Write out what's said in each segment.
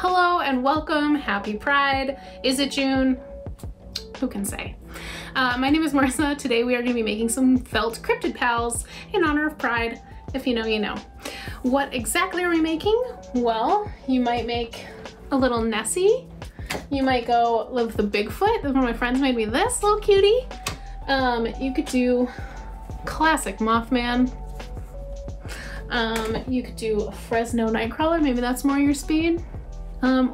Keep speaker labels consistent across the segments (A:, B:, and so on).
A: Hello and welcome. Happy Pride. Is it June? Who can say? My name is Marissa. Today we are going to be making some felt cryptid pals in honor of Pride. If you know, you know. What exactly are we making? Well, you might make a little Nessie. You might go with the Bigfoot. One of my friends made me this little cutie. You could do classic Mothman. You could do a Fresno Nightcrawler. Maybe that's more your speed.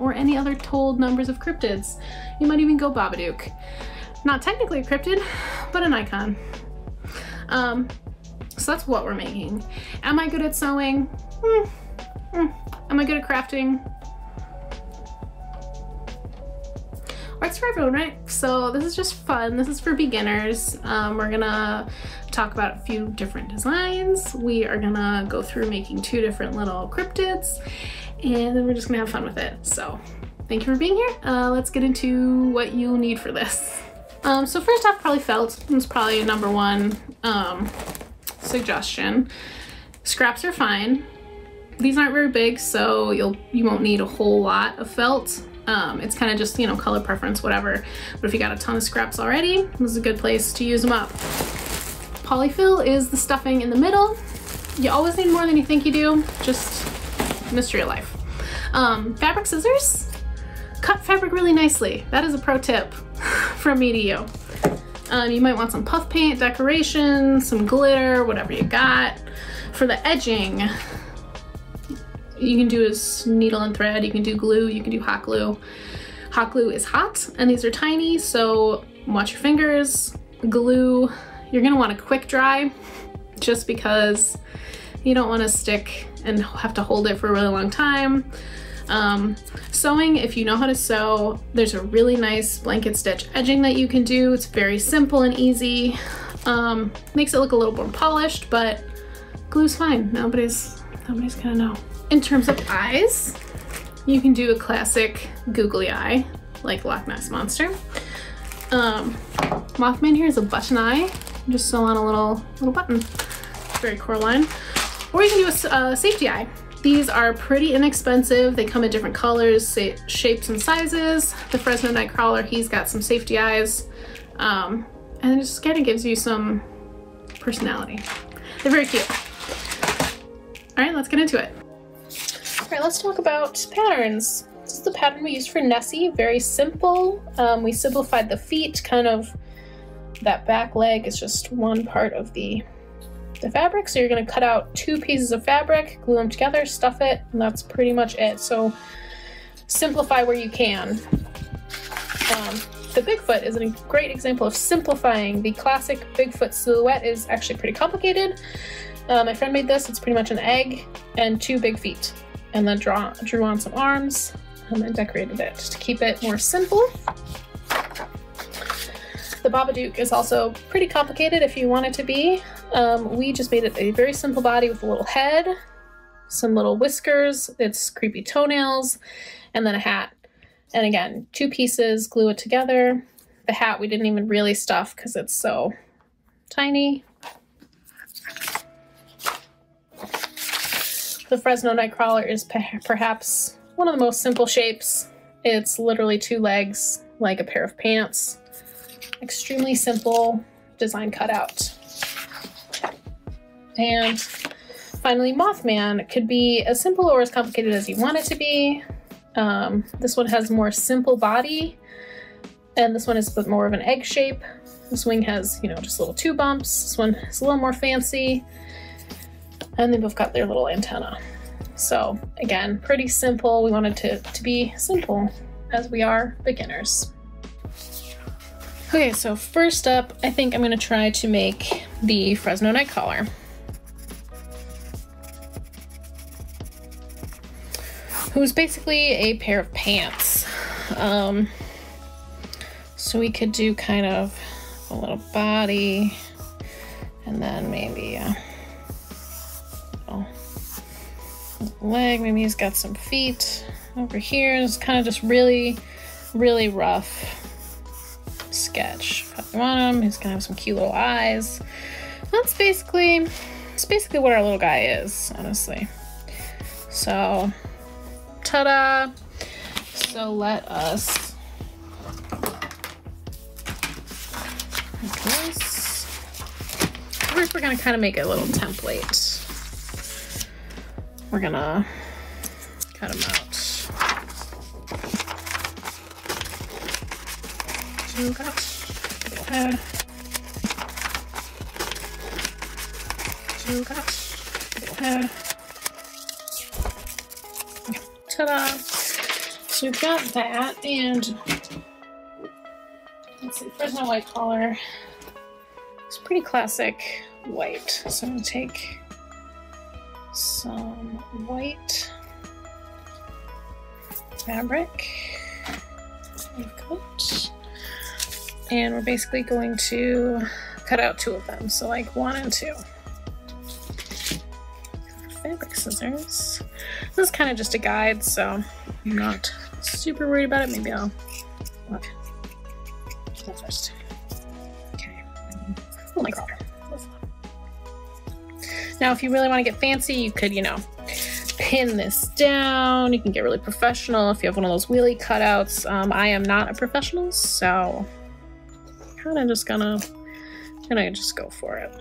A: Or any other told numbers of cryptids. You might even go Babadook. Not technically a cryptid, but an icon. So that's what we're making. Am I good at sewing? Am I good at crafting? Art's for everyone, right? So this is just fun. This is for beginners. We're gonna talk about a few different designs. We are gonna go through making 2 different little cryptids, and then we're just gonna have fun with it. So thank you for being here. Let's get into what you'll need for this. So first off, probably felt. It's probably a number 1 suggestion. Scraps are fine. These aren't very big, so you won't need a whole lot of felt. It's kind of just, you know, color preference, whatever. But if you got a ton of scraps already, this is a good place to use them up. Polyfill is the stuffing in the middle. You always need more than you think you do. Just mystery of life. Fabric scissors cut fabric really nicely. That is a pro tip from me to you. You might want some puff paint, decoration, some glitter, whatever you got. For the edging, you can do is needle and thread, you can do glue, you can do hot glue. Hot glue is hot, and these are tiny, so watch your fingers. Glue, you're gonna want a quick dry, just because you don't wanna stick and have to hold it for a really long time. Sewing, if you know how to sew, there's a really nice blanket stitch edging that you can do. It's very simple and easy. Makes it look a little more polished, but glue's fine. Nobody's gonna know. In terms of eyes, you can do a classic googly eye, like Loch Ness Monster. Mothman here is a button eye. Just sew on a little button. It's very Coraline. Or you can do a safety eye. These are pretty inexpensive. They come in different colors, shapes, and sizes. The Fresno Nightcrawler, he's got some safety eyes. And it just kind of gives you some personality. They're very cute. All right, let's get into it. All right, let's talk about patterns. This is the pattern we used for Nessie, very simple. We simplified the feet, kind of that back leg is just one part of the fabric. So you're gonna cut out 2 pieces of fabric, glue them together, stuff it, and that's pretty much it. So simplify where you can. The Bigfoot is a great example of simplifying. The classic Bigfoot silhouette is actually pretty complicated. My friend made this. It's pretty much an egg and 2 big feet. And then drew on some arms and decorated it just to keep it more simple. The Babadook is also pretty complicated if you want it to be. We just made it a very simple body with a little head, some little whiskers, its creepy toenails, and then a hat. And again, 2 pieces, glue it together. The hat we didn't even really stuff because it's so tiny. The Fresno Nightcrawler is perhaps one of the most simple shapes. It's literally 2 legs, like a pair of pants. Extremely simple design cutout. And finally, Mothman could be as simple or as complicated as you want it to be. This one has more simple body, and this one is a bit more of an egg shape. This wing has, you know, just little 2 bumps. This one is a little more fancy. And they both got their little antenna. So again, pretty simple. We wanted to be simple as we are beginners. Okay, so first up, I think I'm gonna try to make the Fresno Nightcrawler. Who's basically a pair of pants. So we could do kind of a little body, and then maybe a leg. Maybe he's got some feet over here. It's kind of just really rough sketch. If you want him, he's gonna have some cute little eyes. That's basically what our little guy is, honestly. So ta-da! So let us make this. First, we're gonna kind of make a little template. We're gonna cut them out. So got little head. So got little head. Okay. Ta-da! So we've got that, and let's see, Fresno white collar. It's pretty classic white. So I'm gonna take some white fabric, and we're basically going to cut out 2 of them, so like 1 and 2. Fabric scissors. This is kind of just a guide, so I'm not super worried about it. Maybe I'll look. Go first. Okay. Oh my god. Now, if you really want to get fancy, you could, you know, pin this down. You can get really professional if you have one of those wheelie cutouts. I am not a professional, so kind of just gonna just go for it.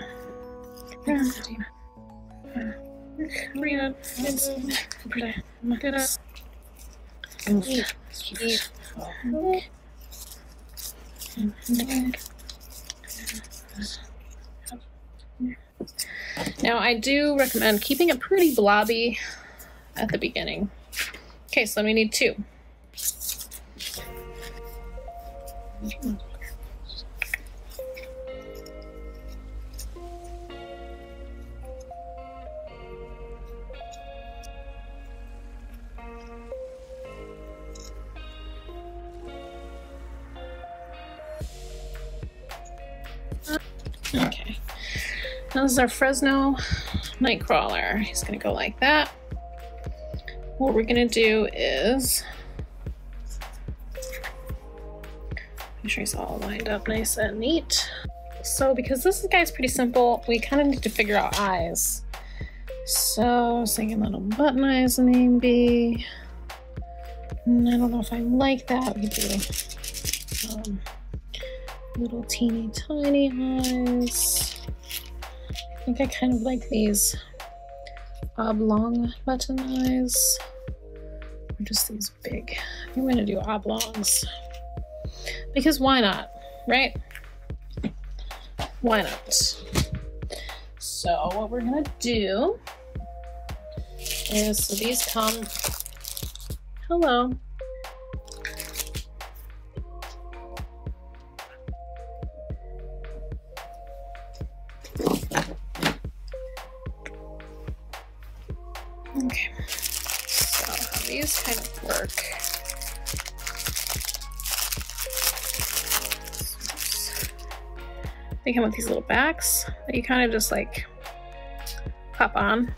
A: Now, I do recommend keeping it pretty blobby at the beginning. Okay, so then we need 2. Okay. Now this is our Fresno Nightcrawler. He's gonna go like that. What we're gonna do is make sure he's all lined up nice and neat. So because this guy's pretty simple, we kind of need to figure out eyes. So I was thinking little button eyes maybe. And I don't know if I like that. We could do little teeny tiny eyes. I think I kind of like these oblong button eyes, or just these big. I'm going to do oblongs because why not, right? Why not? So what we're going to do is, so these come, hello. Okay, so how these kind of work. They come with these little backs that you kind of just like pop on.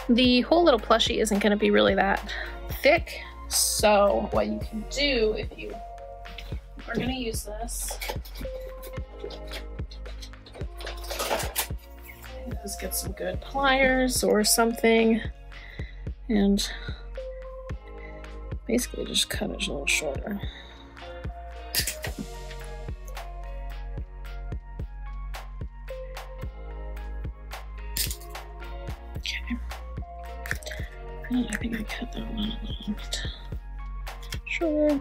A: The whole little plushie isn't going to be really that thick, so what you can do if you are going to use this is get some good pliers or something and basically just cut it a little shorter. Okay. And I think I cut that one a little bit shorter.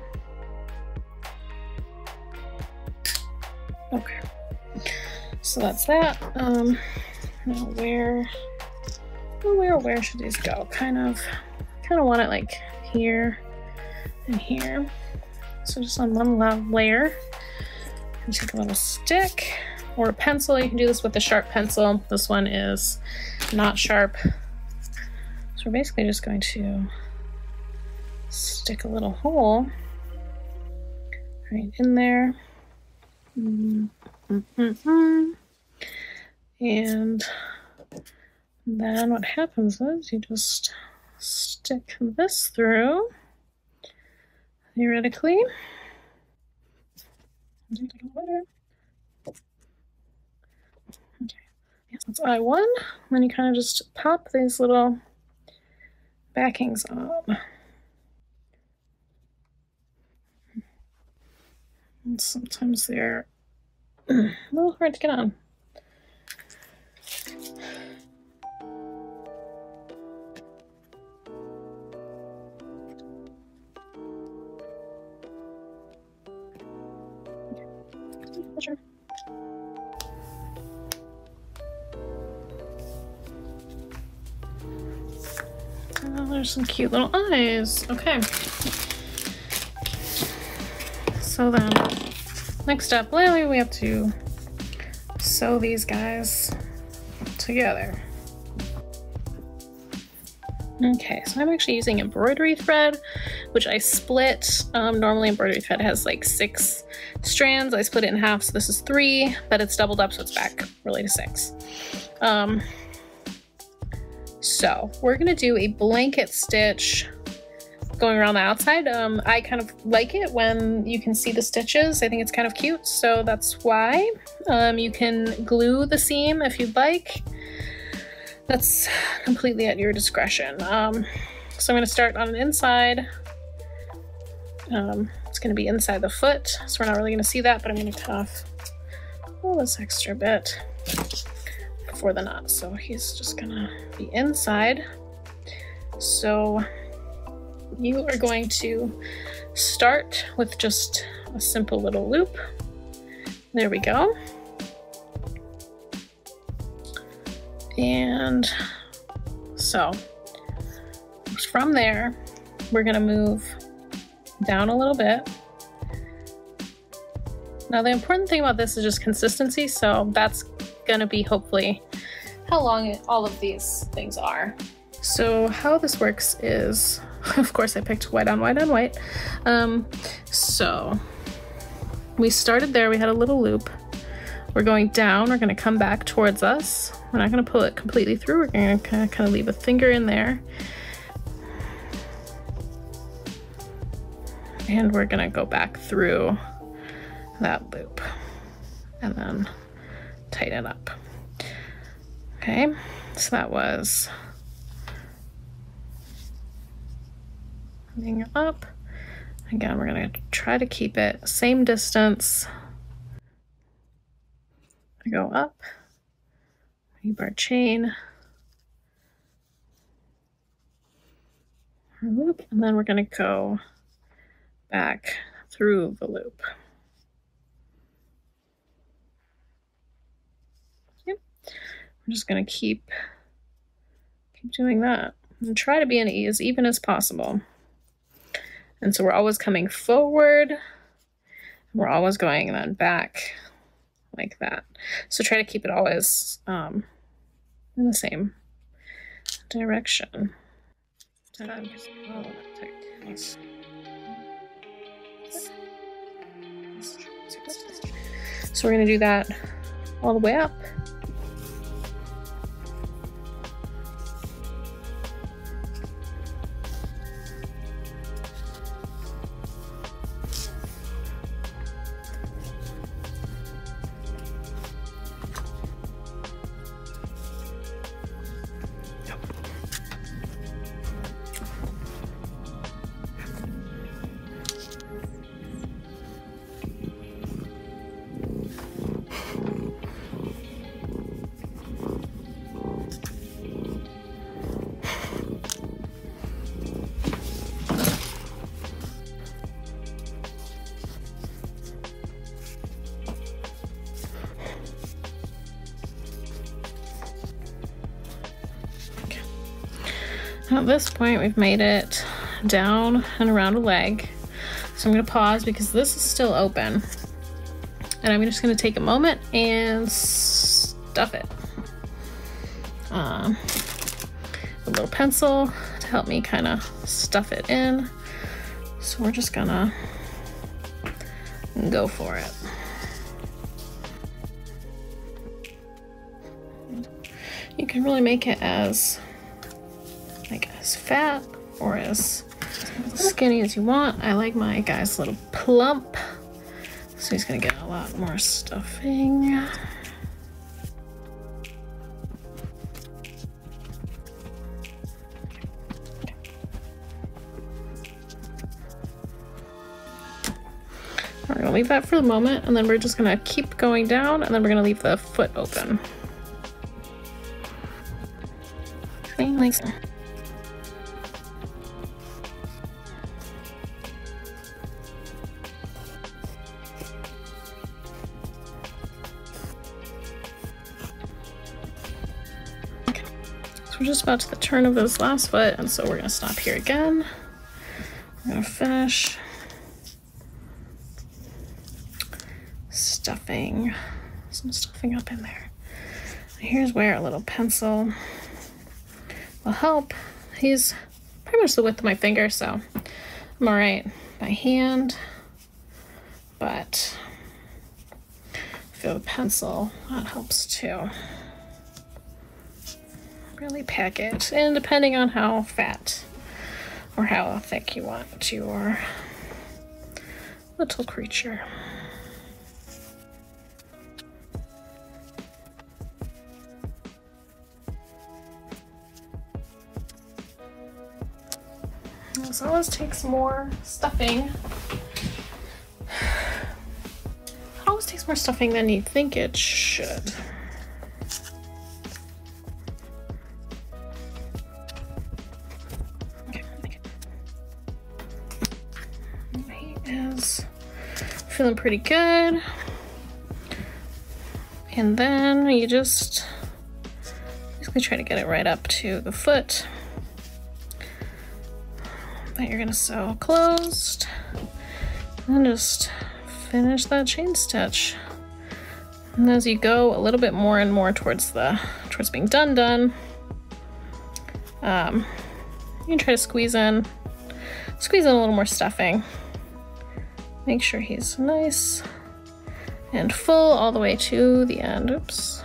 A: Okay. So that's that. Now where should these go? Kind of want it like here and here. So just on one layer, and take a little stick or a pencil. You can do this with a sharp pencil. This one is not sharp. So we're basically just going to stick a little hole right in there. And then what happens is you just stick this through, theoretically. Okay, yes, that's I1. Then you kind of just pop these little backings on. And sometimes they're a little hard to get on. Sure. Oh, there's some cute little eyes. Okay. So then, next up, Lily, we have to sew these guys together. Okay, so I'm actually using embroidery thread, which I split. Normally embroidery thread has like 6 strands. I split it in half, so this is 3, but it's doubled up, so it's back really to 6. So we're gonna do a blanket stitch going around the outside. I kind of like it when you can see the stitches. I think it's kind of cute, so that's why. You can glue the seam if you'd like. That's completely at your discretion. So I'm gonna start on an inside. It's gonna be inside the foot, so we're not really gonna see that, but I'm gonna cut off all this extra bit for the knot. So he's just gonna be inside. So you are going to start with just a simple little loop. There we go. And so from there, we're gonna move down a little bit. Now the important thing about this is just consistency, so that's gonna be hopefully how long all of these things are. So how this works is, of course I picked white on white on white. So we started there, we had a little loop. We're going down, we're gonna come back towards us. We're not gonna pull it completely through, we're gonna kind of leave a finger in there. And we're gonna go back through that loop and then tighten it up. Okay, so that was hanging up. Again, we're gonna try to keep it same distance. I go up, keep our chain, our loop, and then we're gonna go back through the loop. Yep. I'm just gonna keep doing that and try to be as even as possible. And so we're always coming forward, we're always going then back like that. So try to keep it always in the same direction. So we're going to do that all the way up. At this point, we've made it down and around a leg. So I'm going to pause because this is still open. And I'm just going to take a moment and stuff it. A little pencil to help me kind of stuff it in. So we're just going to go for it. You can really make it as fat or as skinny as you want. I like my guy's a little plump, so he's gonna get a lot more stuffing. All We're gonna leave that for the moment, and then we're just gonna keep going down, and then we're gonna leave the foot open. Like so. Okay. So we're just about to the turn of this last foot, and so we're gonna stop here again. We're gonna finish stuffing some stuffing up in there. Here's where a little pencil will help. He's pretty much the width of my finger, so I'm all right by hand, but I feel the pencil, that helps too. Really pack it, and depending on how fat or how thick you want your little creature. This always takes more stuffing. It always takes more stuffing than you think it should. Okay. He is feeling pretty good. And then you just basically try to get it right up to the foot that you're gonna sew closed, and just finish that chain stitch. And as you go a little bit more and more towards being done, you can try to squeeze in a little more stuffing. Make sure he's nice and full all the way to the end. Oops.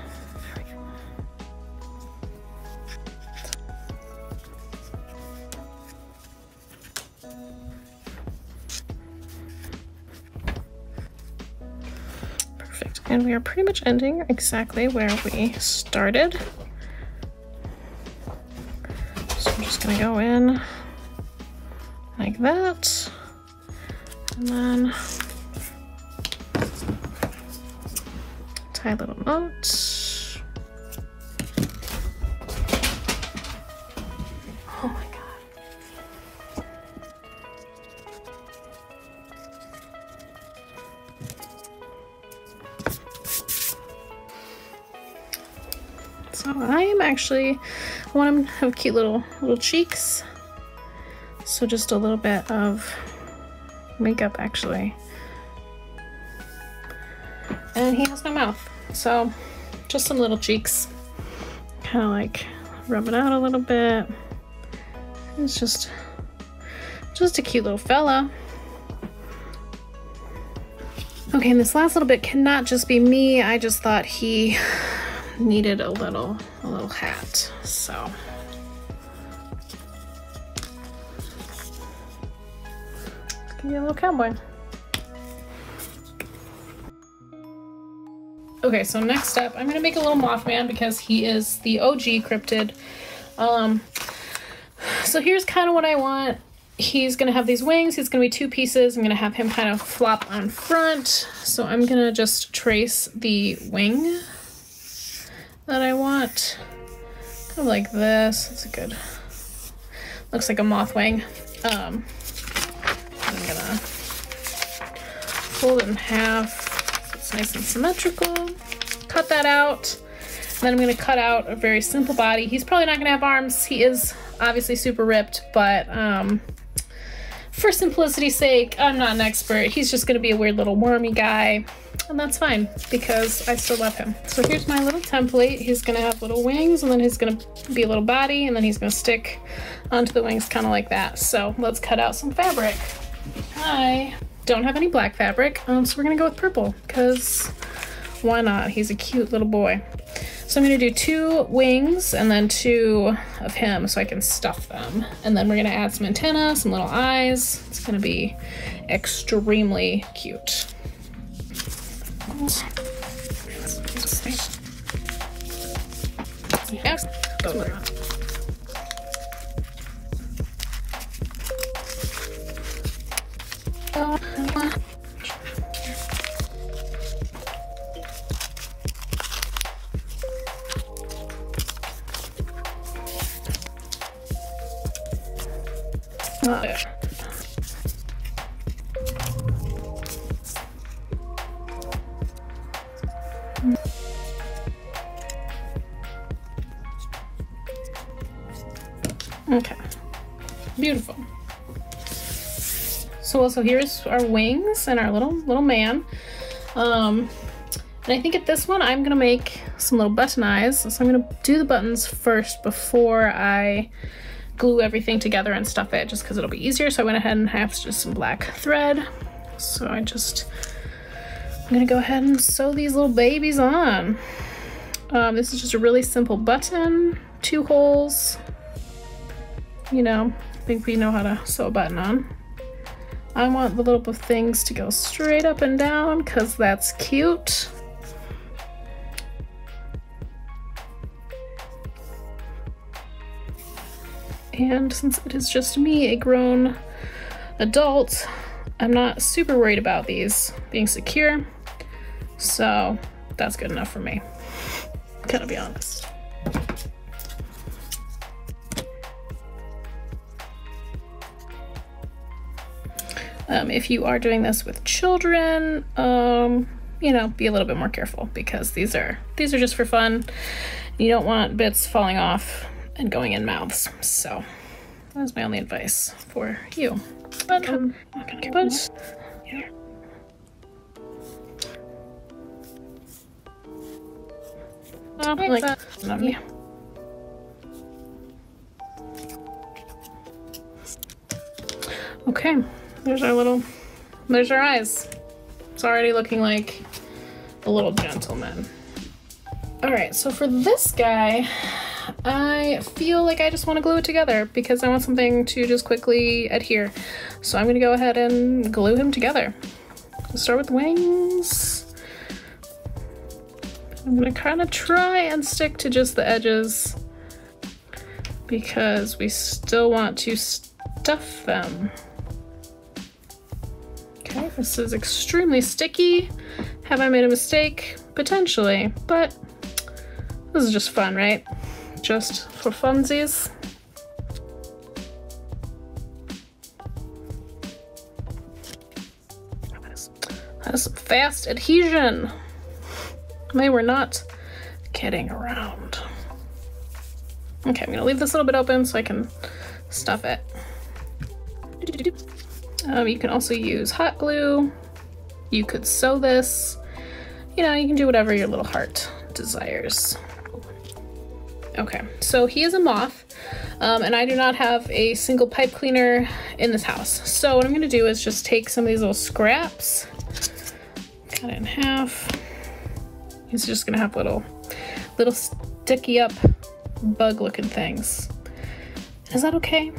A: And we are pretty much ending exactly where we started. So I'm just gonna go in like that, and then tie a little knot. Oh my God. So I want him to have cute little cheeks. So just a little bit of makeup actually. And he has no mouth. So just some little cheeks. Kind of like rub it out a little bit. It's just a cute little fella. Okay, and this last little bit cannot just be me. I just thought he needed a little hat, so give me a little cowboy. Okay, so next up, I'm gonna make a little Mothman because he is the OG cryptid. So here's kind of what I want. He's gonna have these wings. He's gonna be two pieces. I'm gonna have him kind of flop on front. So I'm gonna just trace the wing that I want, kind of like this. That's a good, looks like a moth wing. I'm gonna fold it in half so it's nice and symmetrical. Cut that out, and then I'm gonna cut out a very simple body. He's probably not gonna have arms. He is obviously super ripped, but for simplicity's sake, I'm not an expert. He's just gonna be a weird little wormy guy. And that's fine because I still love him. So here's my little template. He's gonna have little wings, and then he's gonna be a little body, and then he's gonna stick onto the wings kind of like that. So let's cut out some fabric. I don't have any black fabric, so we're gonna go with purple because why not? He's a cute little boy. So I'm gonna do 2 wings and then 2 of him so I can stuff them. And then we're gonna add some antenna, some little eyes. It's gonna be extremely cute. Yes. Okay, beautiful. So also here's our wings and our little man. And I think at this one I'm gonna make some little button eyes. So I'm gonna do the buttons first before I glue everything together and stuff it, just because it'll be easier. So I went ahead and have just some black thread. So I'm gonna go ahead and sew these little babies on. This is just a really simple button, 2 holes. You know, I think we know how to sew a button on. I want the little things to go straight up and down because that's cute. And since it is just me, a grown adult, I'm not super worried about these being secure. So that's good enough for me, gotta be honest. If you are doing this with children, you know, be a little bit more careful because these are just for fun. You don't want bits falling off and going in mouths. So that's my only advice for you. But I'm not gonna get yeah. Like that. Yeah. Okay, there's our eyes. It's already looking like a little gentleman. All right, so for this guy, I feel like I just want to glue it together because I want something to just quickly adhere. So I'm gonna go ahead and glue him together. Let's start with the wings. I'm gonna kind of try and stick to just the edges because we still want to stuff them. Okay, this is extremely sticky. Have I made a mistake? Potentially, but this is just fun, right? Just for funsies. That is some fast adhesion. They were not kidding around. Okay, I'm gonna leave this a little bit open so I can stuff it. You can also use hot glue. You could sew this. You know, you can do whatever your little heart desires. Okay, so he is a moth, and I do not have a single pipe cleaner in this house. So what I'm gonna do is just take some of these little scraps, cut it in half. He's just gonna have little sticky up bug looking things. Is that okay?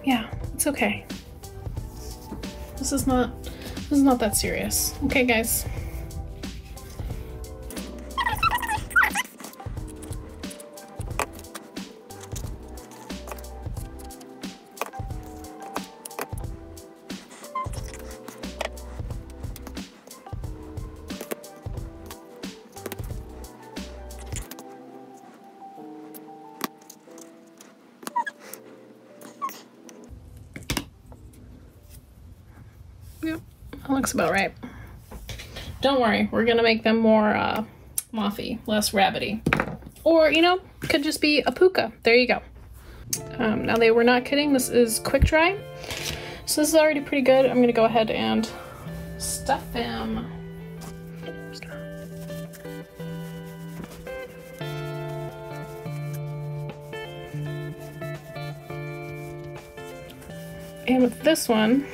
A: Yeah, it's okay. This is not that serious. Okay, guys. Yep, that looks about right. Don't worry, we're gonna make them more mothy, less rabbity. Or, you know, could just be a puka. There you go. Now they were not kidding, this is quick dry. So this is already pretty good. I'm gonna go ahead and stuff him. And with this one,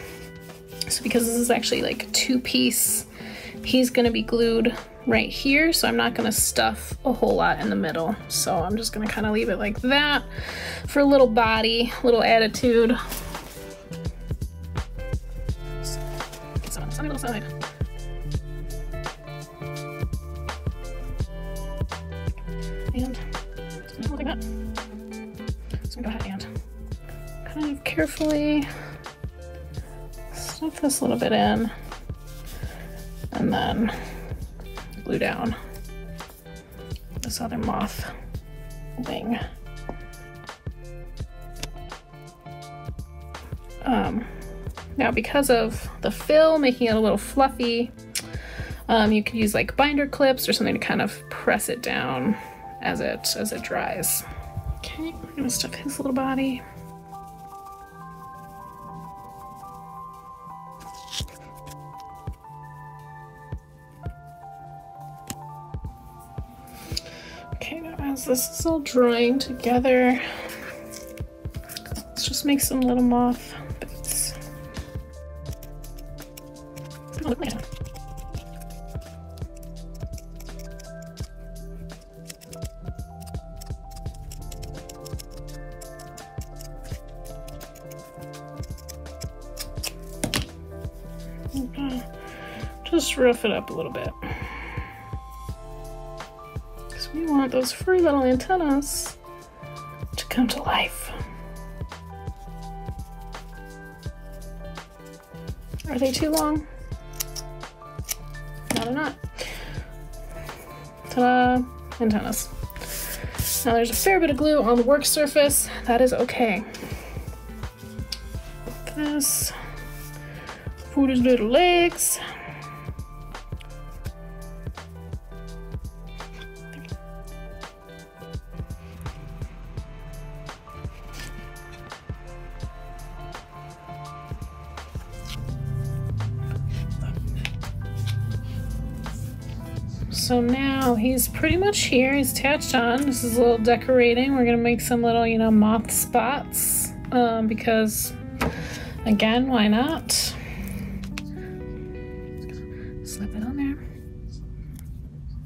A: so because this is actually like a 2-piece, he's gonna be glued right here, so I'm not gonna stuff a whole lot in the middle. So I'm just gonna kind of leave it like that for a little body, little attitude. Get some on the sunny little side. And something like that. So I'm gonna go ahead and kind of carefully stuff this a little bit in and then glue down this other moth wing. Now because of the fill, making it a little fluffy, you could use like binder clips or something to kind of press it down as it dries. Okay, I'm gonna stuff his little body. Okay, now as this is all drying together, let's just make some little moth bits. Oh, look like that. Just rough it up a little bit. Because we want those furry little antennas to come to life. Are they too long? No, they're not. Ta-da! Antennas. Now there's a fair bit of glue on the work surface. That is okay. This. For his little legs. So now he's pretty much here. He's attached on. This is a little decorating. We're gonna make some little, you know, moth spots because, again, why not? Slap it on there.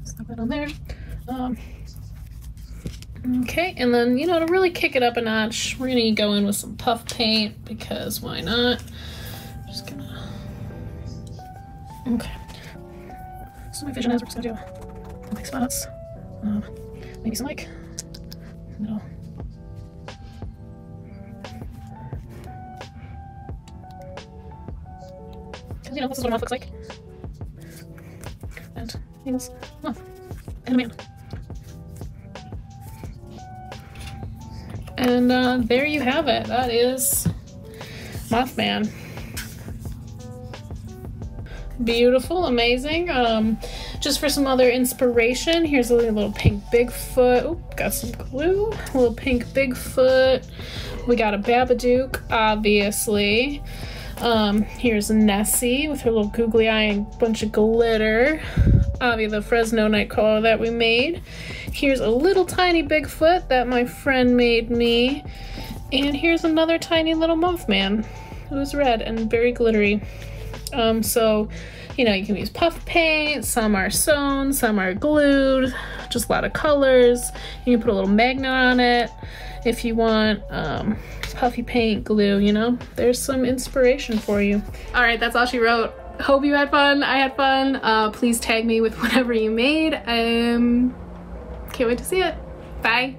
A: Slap it on there. Okay, and then, you know, to really kick it up a notch, we're gonna go in with some puff paint because why not? Just gonna. Okay. So my vision is we're just gonna do big spots, maybe some like little. Because, you know, this is what a moth looks like. And he's a moth and a man. And there you have it. That is Mothman. Beautiful, amazing. Just for some other inspiration, here's a little pink Bigfoot. Oop, got some glue. A little pink Bigfoot. We got a Babadook, obviously. Here's Nessie with her little googly eye and bunch of glitter. Obviously, the Fresno Nightcrawler that we made. Here's a little tiny Bigfoot that my friend made me. And here's another tiny little Mothman who's red and very glittery. So, you know, you can use puff paint, some are sewn, some are glued, just a lot of colors. You can put a little magnet on it if you want, puffy paint, glue, you know, there's some inspiration for you. All right, that's all she wrote. Hope you had fun. I had fun. Please tag me with whatever you made. Can't wait to see it. Bye.